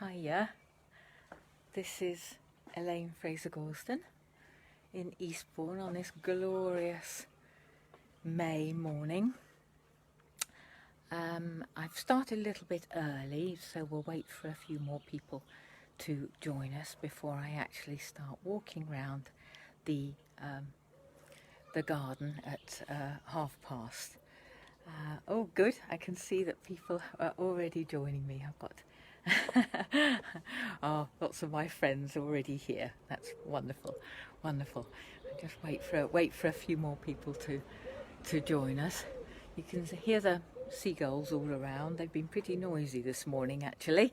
Hiya, this is Elaine Fraser-Gorston in Eastbourne on this glorious May morning. I've started a little bit early, so we'll wait for a few more people to join us before I actually start walking round the garden at past. Oh good, I can see that people are already joining me. I've got oh, lots of my friends already here. That's wonderful, wonderful. I just wait for a few more people to join us. You can hear the seagulls all around. They've been pretty noisy this morning, actually.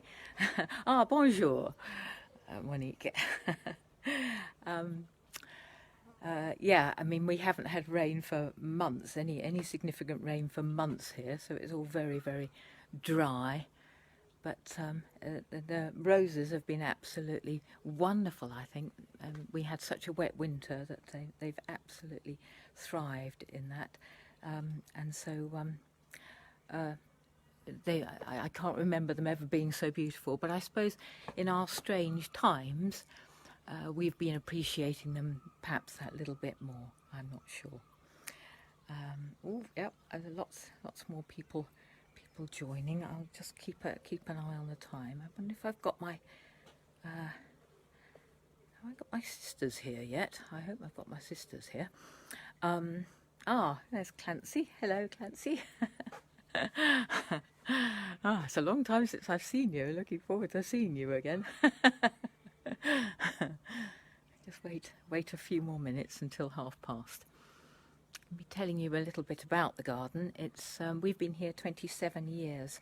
Ah, bonjour, Monique. Yeah, I mean, we haven't had rain for months, any significant rain for months here, so it's all very, very dry. But the roses have been absolutely wonderful, I think. We had such a wet winter that they've absolutely thrived in that. And so I can't remember them ever being so beautiful, but I suppose in our strange times, we've been appreciating them perhaps that little bit more. I'm not sure. Oh, yep, lots more people joining. I'll just keep an eye on the time. I wonder if I've got my have I got my sisters here yet? I hope I've got my sisters here. There's Clancy. Hello, Clancy. It's a long time since I've seen you. Looking forward to seeing you again. Just wait a few more minutes until past. I'll be telling you a little bit about the garden. It's we've been here 27 years,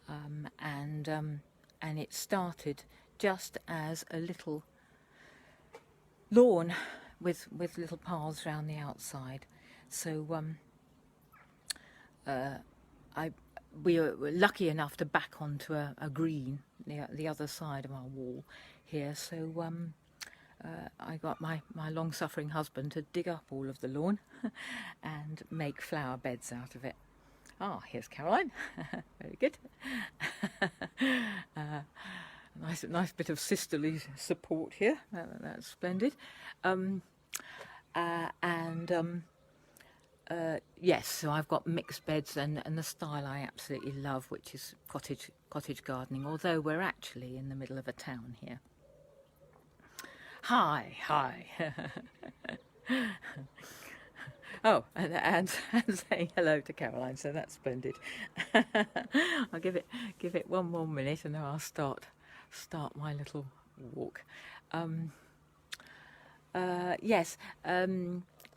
and it started just as a little lawn with little paths around the outside. So we were lucky enough to back onto a green the other side of our wall here. So I got my long-suffering husband to dig up all of the lawn and make flower beds out of it. Here's Caroline. Very good. Nice bit of sisterly support here. That's splendid. Yes, so I've got mixed beds and the style I absolutely love, which is cottage gardening, although we're actually in the middle of a town here. Hi. Oh, and saying hello to Caroline, so that's splendid. I'll give it one more minute and then I'll start my little walk. Yes.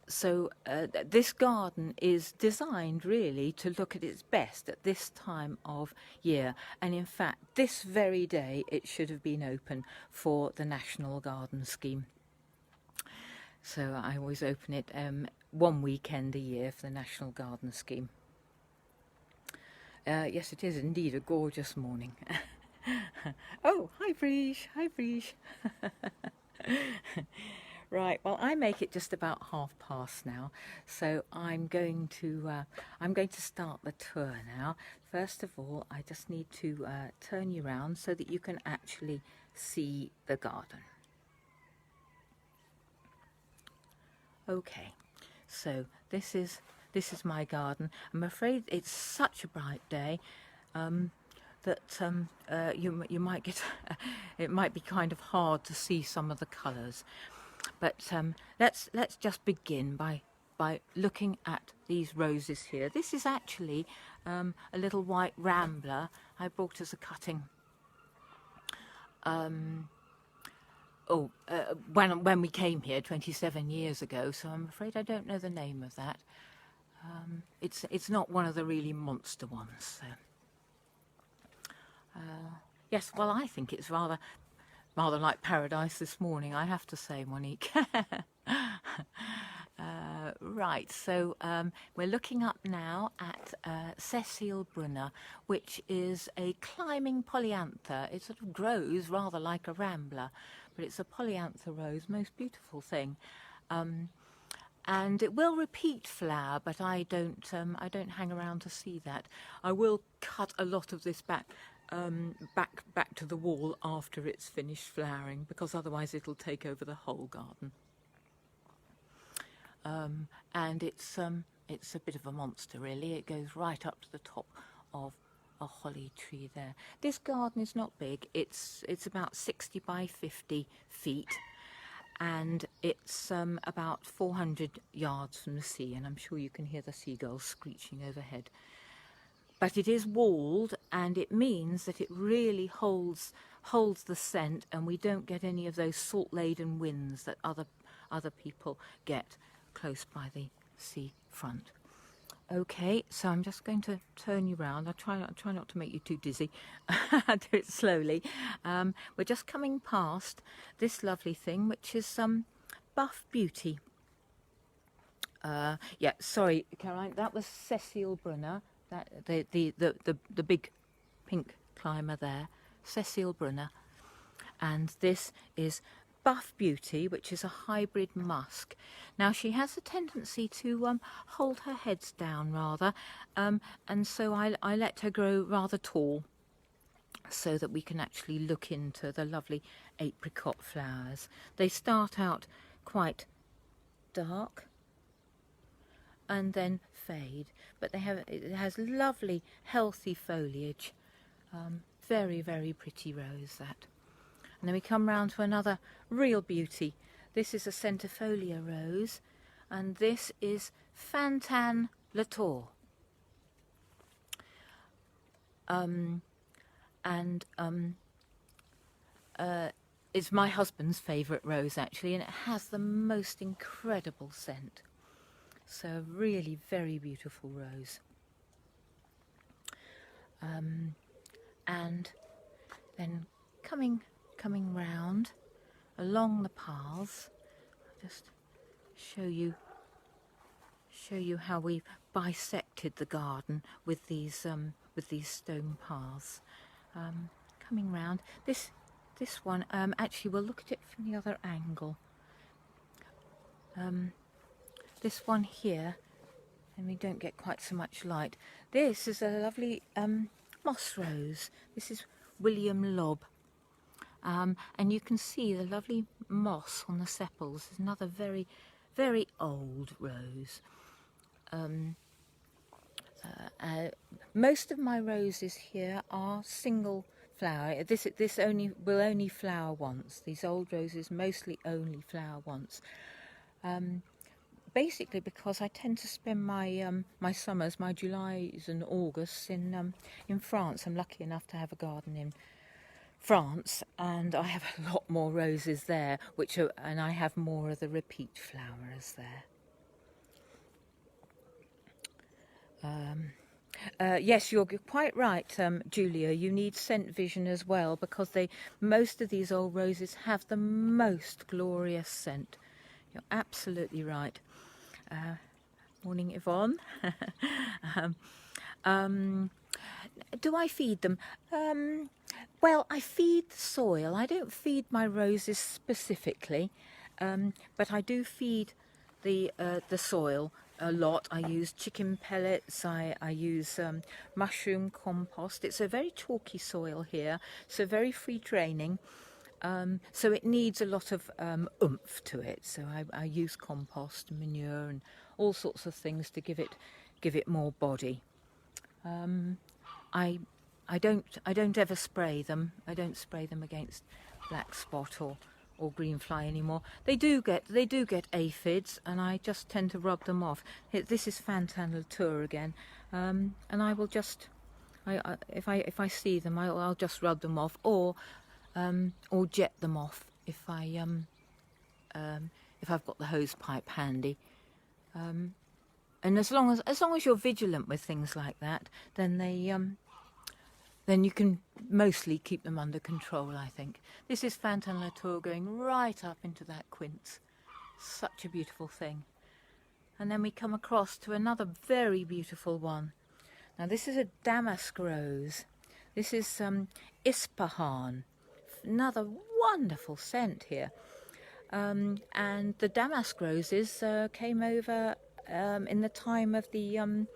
So this garden is designed really to look at its best at this time of year, and in fact this very day it should have been open for the National Garden Scheme. So I always open it one weekend a year for the National Garden Scheme. Yes, it is indeed a gorgeous morning. Oh, hi Briege, hi Briege. Right, well, I make it just about past now, so I'm going to start the tour now. First of all, I just need to turn you around so that you can actually see the garden. Okay, so this is my garden. I'm afraid it's such a bright day that you might get it might be kind of hard to see some of the colours. But let's just begin by looking at these roses here. This is actually a little white Rambler I bought as a cutting. When we came here 27 years ago, so I'm afraid I don't know the name of that. It's not one of the really monster ones. So. Yes, well, I think it's rather like paradise this morning, I have to say, Monique. Right, so we're looking up now at Cecile Brunner, which is a climbing polyantha. It sort of grows rather like a Rambler, but it's a polyantha rose, most beautiful thing. And it will repeat flower, but I don't hang around to see that. I will cut a lot of this back back to the wall after it's finished flowering, because otherwise it'll take over the whole garden. And it's a bit of a monster, really. It goes right up to the top of a holly tree there. This garden is not big. It's about 60 by 50 feet, and it's about 400 yards from the sea, and I'm sure you can hear the seagulls screeching overhead. But it is walled, and it means that it really holds the scent, and we don't get any of those salt-laden winds that other people get close by the seafront. Okay, so I'm just going to turn you round. I'll try not to make you too dizzy. I'll do it slowly. We're just coming past this lovely thing, which is Buff Beauty. Yeah, sorry, Caroline, that was Cecile Brunner. That the big pink climber there, Cecile Brunner, and this is Buff Beauty, which is a hybrid musk. Now she has a tendency to hold her heads down rather, and so I let her grow rather tall, so that we can actually look into the lovely apricot flowers. They start out quite dark and then fade, but it has lovely healthy foliage. Very, very pretty rose, that. And then we come round to another real beauty. This is a centifolia rose, and this is Fantan Latour. It's my husband's favourite rose, actually, and it has the most incredible scent. So a really very beautiful rose. And then coming round along the paths, I'll just show you how we've bisected the garden with these stone paths. Coming round this one, actually we'll look at it from the other angle. This one here, and we don't get quite so much light. This is a lovely moss rose. This is William Lobb. And you can see the lovely moss on the sepals. It's another very, very old rose. Most of my roses here are single flower. This will only flower once. These old roses mostly only flower once. Basically because I tend to spend my summers, my Julys and Augusts in France. I'm lucky enough to have a garden in France, and I have a lot more roses there, and I have more of the repeat flowers there. Yes, you're quite right, Julia. You need scent vision as well, because most of these old roses have the most glorious scent. You're absolutely right. Morning, Yvonne. Do I feed them? Well, I feed the soil. I don't feed my roses specifically, but I do feed the soil a lot. I use chicken pellets. I use mushroom compost. It's a very chalky soil here, so very free draining. So it needs a lot of oomph to it. So I use compost, manure, and all sorts of things to give it more body. I don't ever spray them. I don't spray them against black spot or green fly anymore. They do get aphids, and I just tend to rub them off. This is Fantan Latour again, and I will just, if I see them, I'll just rub them off, or jet them off if I've got the hose pipe handy. And as long as you're vigilant with things like that, then you can mostly keep them under control, I think. This is Fantan Latour going right up into that quince. Such a beautiful thing. And then we come across to another very beautiful one. Now this is a damask rose. This is Eastbourne. Another wonderful scent here. And the damask roses came over in the time of the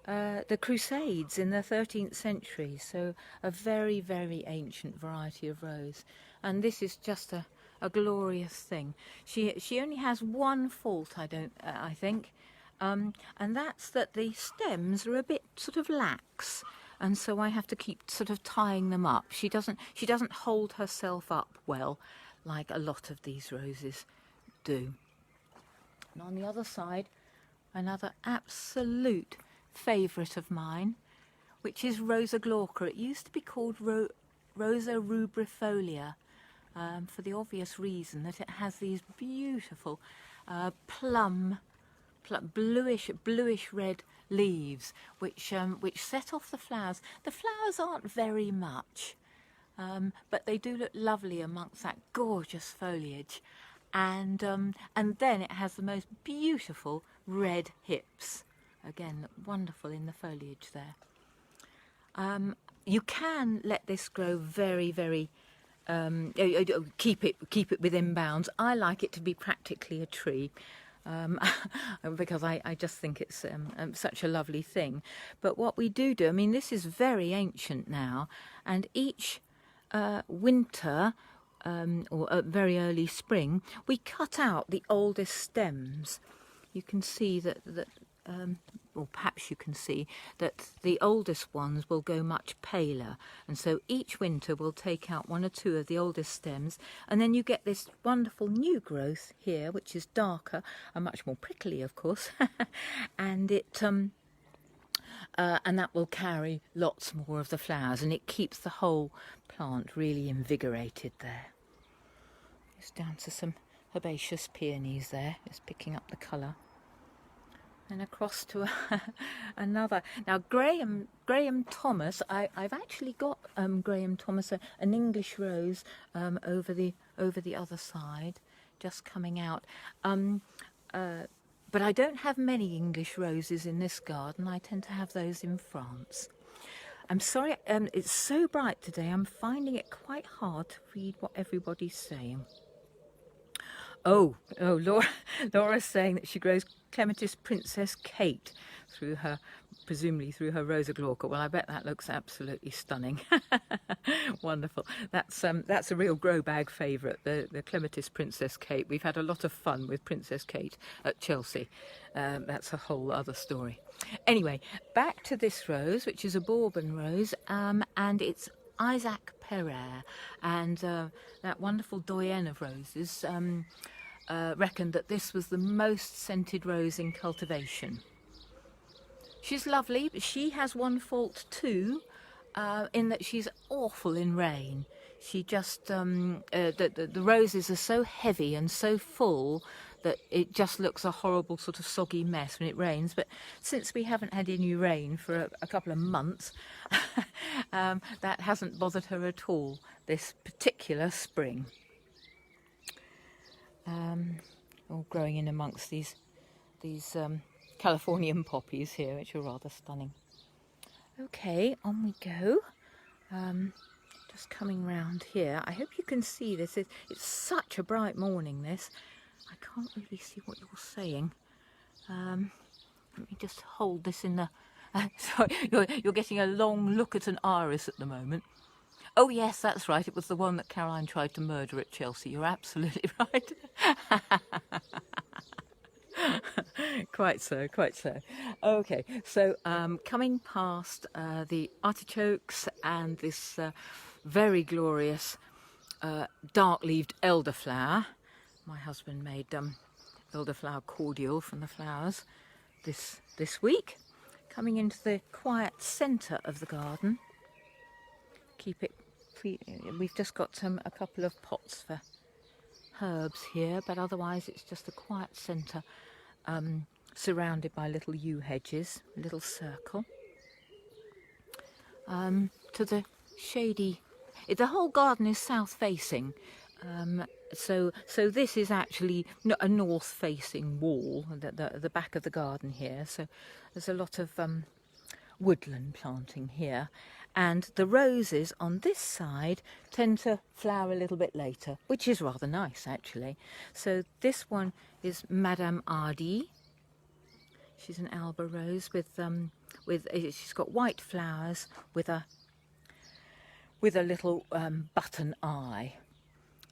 the Crusades in the 13th century, so a very, very ancient variety of rose. And this is just a glorious thing. She only has one fault, I think, and that's that the stems are a bit sort of lax, and so I have to keep sort of tying them up. She doesn't hold herself up well like a lot of these roses do. And on the other side, another absolute favourite of mine, which is Rosa glauca. It used to be called Rosa rubrifolia, for the obvious reason that it has these beautiful bluish red leaves, which set off the flowers. The flowers aren't very much, but they do look lovely amongst that gorgeous foliage. And then it has the most beautiful red hips. Again, wonderful in the foliage there. You can let this grow very, very, keep it within bounds. I like it to be practically a tree, because I just think it's such a lovely thing. But what we do, I mean, this is very ancient now, and each winter, or very early spring, we cut out the oldest stems. You can see that or perhaps you can see that the oldest ones will go much paler, and so each winter we'll take out one or two of the oldest stems, and then you get this wonderful new growth here, which is darker and much more prickly, of course, and and that will carry lots more of the flowers, and it keeps the whole plant really invigorated there. It's down to some herbaceous peonies there, just picking up the colour. And across to another. Now, Graham Thomas. I've actually got Graham Thomas, an English rose, over the other side, just coming out. But I don't have many English roses in this garden. I tend to have those in France. I'm sorry, it's so bright today. I'm finding it quite hard to read what everybody's saying. Oh, Laura's saying that she grows Clematis Princess Kate presumably through her Rosa glauca. Well, I bet that looks absolutely stunning. Wonderful. That's a real grow bag favourite, the Clematis Princess Kate. We've had a lot of fun with Princess Kate at Chelsea. That's a whole other story. Anyway, back to this rose, which is a Bourbon rose, and it's Isaac Pereire, and that wonderful doyen of roses reckoned that this was the most scented rose in cultivation. She's lovely, but she has one fault too, in that she's awful in rain. She just the roses are so heavy and so full that it just looks a horrible sort of soggy mess when it rains. But since we haven't had any rain for a couple of months, that hasn't bothered her at all this particular spring. All growing in amongst these Californian poppies here, which are rather stunning. Okay, on we go. Just coming round here. I hope you can see this. It's such a bright morning, this. I can't really see what you're saying. Let me just hold this in the... sorry, you're getting a long look at an iris at the moment. Oh yes, that's right. It was the one that Caroline tried to murder at Chelsea. You're absolutely right. Quite so, quite so. Okay, so coming past the artichokes and this very glorious dark-leaved elderflower. My husband made elderflower cordial from the flowers this week. Coming into the quiet centre of the garden. We've just got a couple of pots for herbs here, but otherwise it's just a quiet centre, surrounded by little yew hedges, a little circle. To the shady... The whole garden is south-facing, so this is actually a north-facing wall, the back of the garden here, so there's a lot of woodland planting here. And the roses on this side tend to flower a little bit later, which is rather nice, actually. So this one is Madame Hardy. She's an Alba rose with she's got white flowers with a little button eye.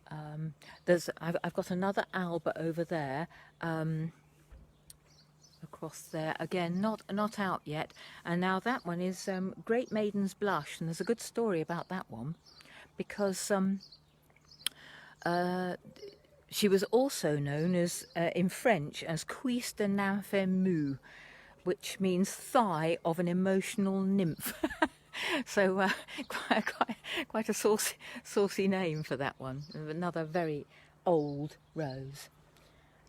I've got another Alba over there, across there again, not out yet. And now that one is Great Maiden's Blush, and there's a good story about that one, because she was also known as in French as Cuisse de nymphe mue, which means thigh of an emotional nymph. So quite a saucy name for that one. Another very old rose.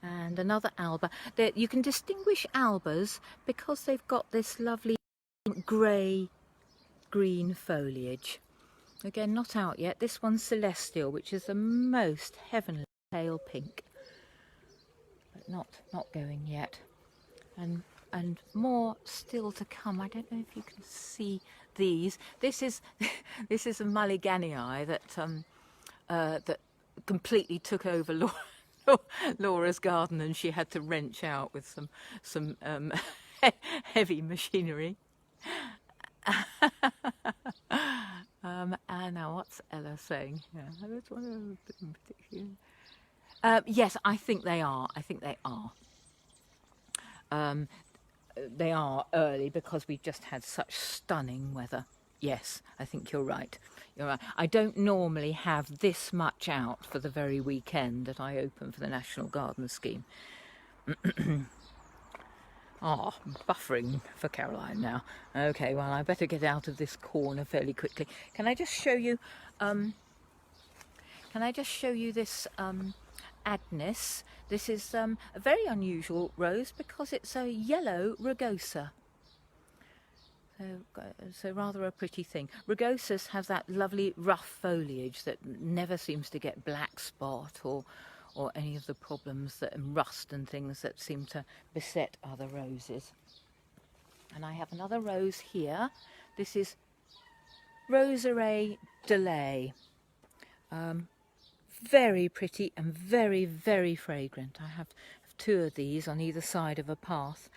And another Alba. You can distinguish Albas because they've got this lovely grey-green foliage. Again, not out yet. This one's Celestial, which is the most heavenly pale pink, but not going yet. And more still to come. I don't know if you can see these. This is a Mulliganii that completely took over Laura's garden, and she had to wrench out with some heavy machinery. And now what's Ella saying? Yeah, I don't want to in particular. Yes, I think they are. They are early because we've just had such stunning weather. Yes, I think you're right. I don't normally have this much out for the very weekend that I open for the National Garden Scheme. Buffering for Caroline now. Okay, well, I better get out of this corner fairly quickly. Can I just show you this Agnes? This is a very unusual rose because it's a yellow rugosa. So rather a pretty thing. Rugosas have that lovely rough foliage that never seems to get black spot or any of the problems and rust and things that seem to beset other roses. And I have another rose here. This is Roserae Delay. Very pretty and very, very fragrant. I have two of these on either side of a path.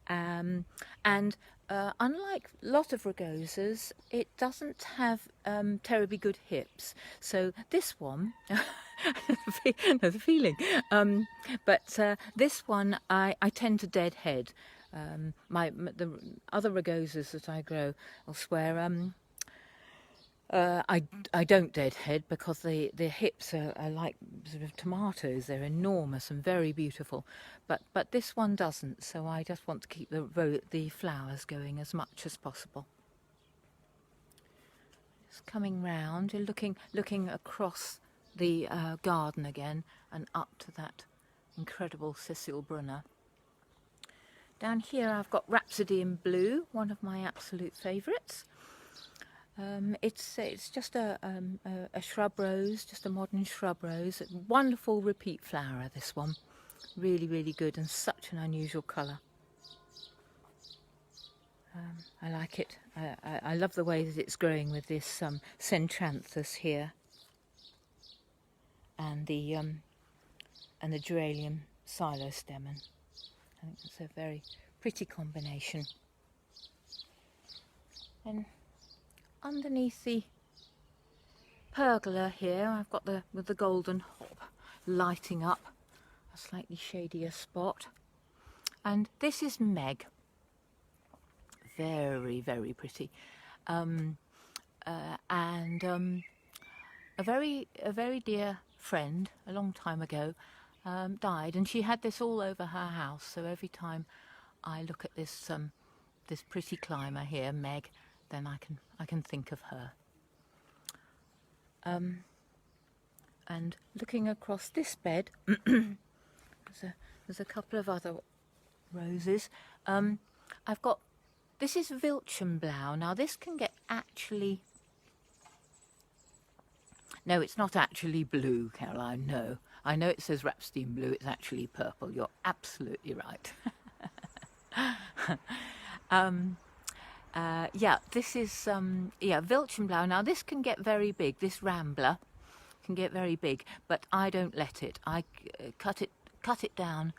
Unlike a lot of rugosas, it doesn't have terribly good hips. So this one, the feeling, but this one I tend to deadhead. The other rugosas that I grow elsewhere, I don't deadhead because the hips are like sort of tomatoes. They're enormous and very beautiful, but this one doesn't. So I just want to keep the flowers going as much as possible. Just coming round and looking across the garden again and up to that incredible Cecil Brunner. Down here I've got Rhapsody in Blue, one of my absolute favourites. It's just a shrub rose, just a modern shrub rose. Wonderful repeat flower, this one. Really, really good, and such an unusual colour. I like it. I love the way that it's growing with this Centranthus here, and the Geranium Xylostemon. I think it's a very pretty combination. And underneath the pergola here, I've got with the golden hop lighting up a slightly shadier spot. And this is Meg. Very, very pretty. And a very dear friend a long time ago died, and she had this all over her house. So every time I look at this this pretty climber here, Meg, then I can think of her. And looking across this bed, there's a couple of other roses. I've got, this is Wilchenblau. Now this can get actually, no, it's not actually blue, Caroline, no. I know it says Rhapsody in Blue, it's actually purple. You're absolutely right. Yeah, this is Wilchenblau. Now this can get very big. This Rambler can get very big, but I don't let it. I cut it down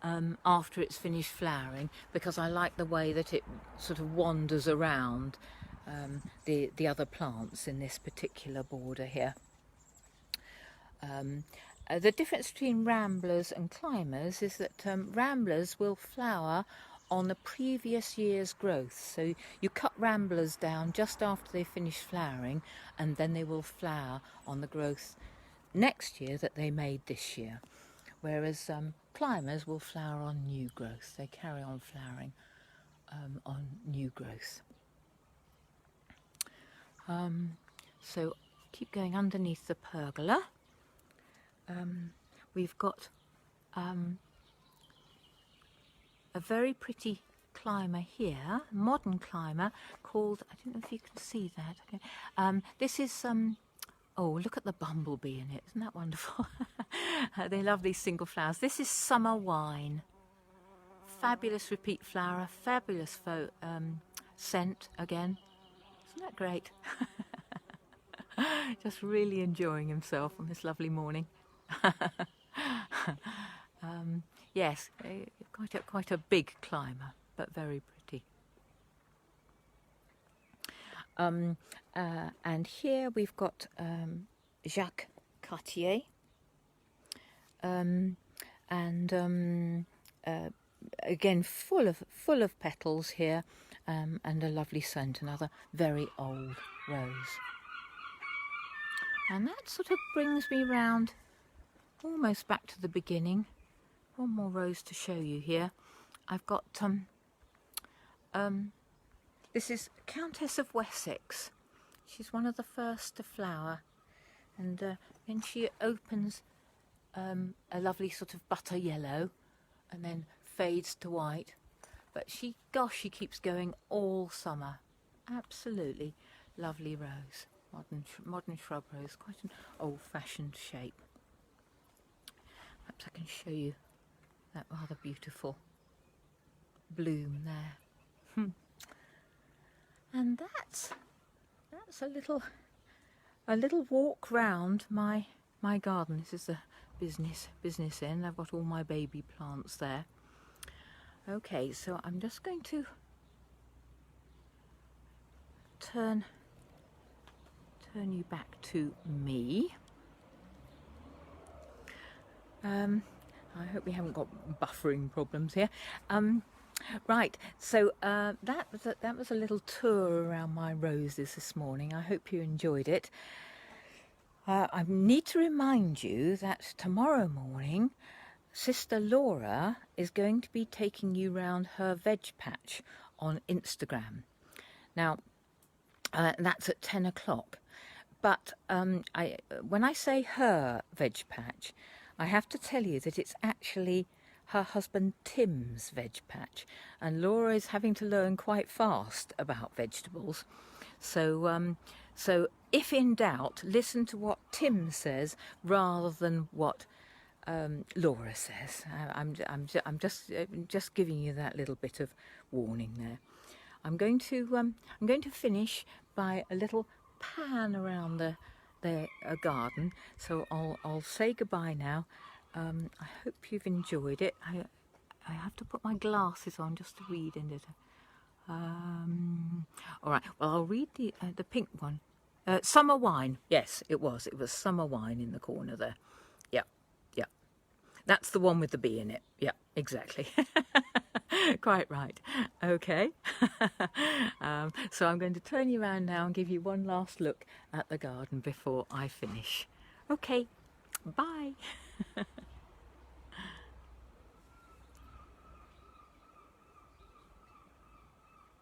after it's finished flowering, because I like the way that it sort of wanders around the other plants in this particular border here. The difference between ramblers and climbers is that ramblers will flower on the previous year's growth. So you cut ramblers down just after they finish flowering, and then they will flower on the growth next year that they made this year. Whereas climbers will flower on new growth. They carry on flowering on new growth. So keep going underneath the pergola. We've got a very pretty climber here, modern climber called, I don't know if you can see that. Okay. This is oh, look at the bumblebee in it. Isn't that wonderful? They love these single flowers. This is summer wine. Fabulous repeat flower, fabulous scent again. Isn't that great? Just really enjoying himself on this lovely morning. Yes, quite a big climber, but very pretty. And here we've got Jacques Cartier, again full of petals here, and a lovely scent. Another very old rose, and that sort of brings me round almost back to the beginning. One more rose to show you here. I've got this is Countess of Wessex. She's one of the first to flower, and then she opens a lovely sort of butter yellow and then fades to white. But she keeps going all summer. Absolutely lovely rose. Modern shrub rose, quite an old-fashioned shape. Perhaps I can show you that rather beautiful bloom there. And that's a little walk round my garden. This is the business end. I've got all my baby plants there. Okay, so I'm just going to turn you back to me. I hope we haven't got buffering problems here. Right, so that was a little tour around my roses this morning. I hope you enjoyed it. I need to remind you that tomorrow morning Sister Laura is going to be taking you round her veg patch on Instagram. Now, that's at 10 o'clock. But when I say her veg patch, I have to tell you that it's actually her husband Tim's veg patch, and Laura is having to learn quite fast about vegetables. So if in doubt, listen to what Tim says rather than what Laura says. I'm just giving you that little bit of warning there. I'm going to finish by a little pan around the garden. So I'll say goodbye now. I hope you've enjoyed it. I have to put my glasses on just to read in it. All right. Well, I'll read the pink one. Summer wine. Yes, it was summer wine in the corner there. Yeah. That's the one with the bee in it. Yeah, exactly. Quite right. Okay. So I'm going to turn you around now and give you one last look at the garden before I finish. Okay. Bye.